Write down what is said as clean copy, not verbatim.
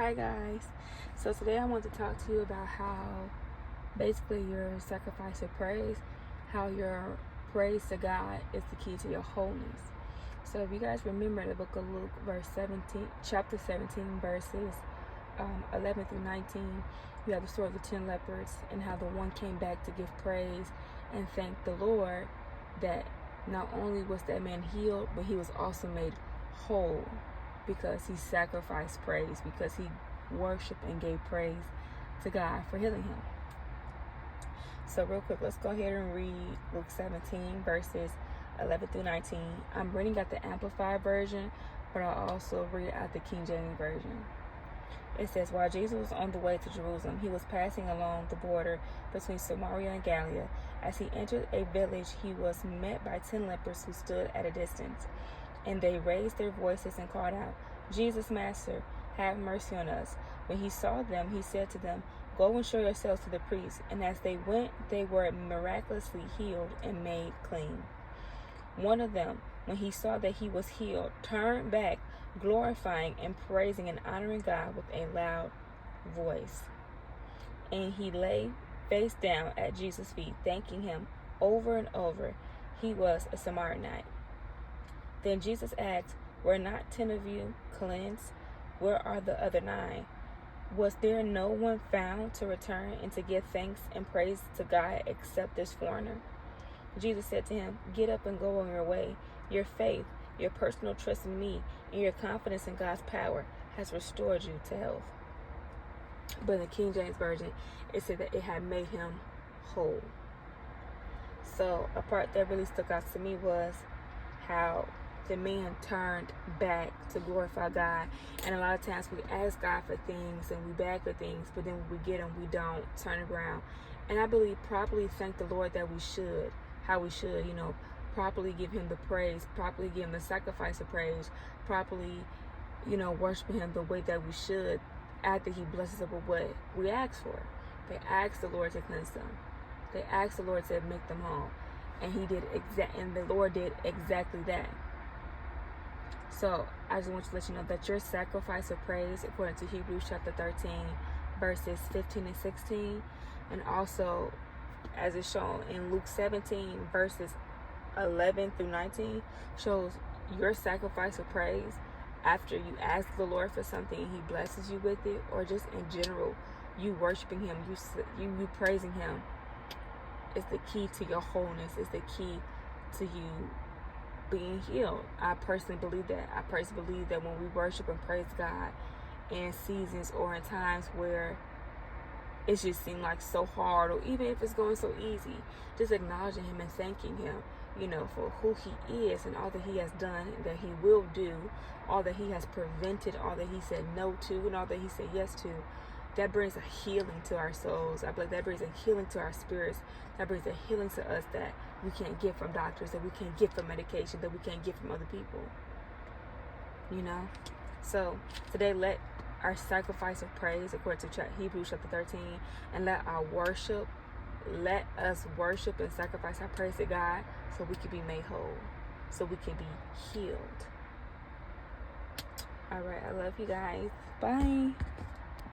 Hi guys. So today I want to talk to you about how basically your sacrifice of praise, how your praise to God is the key to your wholeness. So if you guys remember the book of Luke, chapter 17, verses 11 through 19, you have the story of the 10 lepers and how the one came back to give praise and thank the Lord that not only was that man healed, but he was also made whole because he sacrificed praise, because he worshiped and gave praise to God for healing him. So real quick, let's go ahead and read Luke 17 verses 11 through 19. I'm reading out the Amplified version, but I'll also read out the King James version. It says, while Jesus was on the way to Jerusalem, he was passing along the border between Samaria and Galilee. As he entered a village, he was met by 10 lepers who stood at a distance. And they raised their voices and called out, Jesus, Master, have mercy on us. When he saw them, he said to them, go and show yourselves to the priests. And as they went, they were miraculously healed and made clean. One of them, when he saw that he was healed, turned back, glorifying and praising and honoring God with a loud voice. And he lay face down at Jesus' feet, thanking him over and over. He was a Samaritanite. Then Jesus asked, were not 10 of you cleansed? Where are the other 9? Was there no one found to return and to give thanks and praise to God except this foreigner? Jesus said to him, get up and go on your way. Your faith, your personal trust in me, and your confidence in God's power has restored you to health. But in the King James Version, it said that it had made him whole. So a part that really stuck out to me was how the man turned back to glorify God. And a lot of times we ask God for things and we beg for things, but then when we get them, we don't turn around. And I believe properly thank the Lord that we should, how we should, properly give him the praise, properly give him the sacrifice of praise, properly, worship him the way that we should after he blesses us with what we ask for. They asked the Lord to cleanse them. They asked the Lord to make them whole. And and the Lord did exactly that. So I just want to let you know that your sacrifice of praise, according to Hebrews chapter 13, verses 15 and 16, and also as it's shown in Luke 17, verses 11 through 19, shows your sacrifice of praise after you ask the Lord for something and he blesses you with it, or just in general, you worshiping him, you praising him, is the key to your wholeness, is the key to you being healed. I personally believe that. I personally believe that when we worship and praise God in seasons or in times where it just seems like so hard, or even if it's going so easy, just acknowledging him and thanking him, for who he is and all that he has done, that he will do, all that he has prevented, all that he said no to, and all that he said yes to. That brings a healing to our souls. I believe that brings a healing to our spirits. That brings a healing to us that we can't get from doctors, that we can't get from medication, that we can't get from other people. So today, let our sacrifice of praise, according to Hebrews chapter 13, and let us worship and sacrifice our praise to God so we can be made whole, so we can be healed. All right, I love you guys. Bye.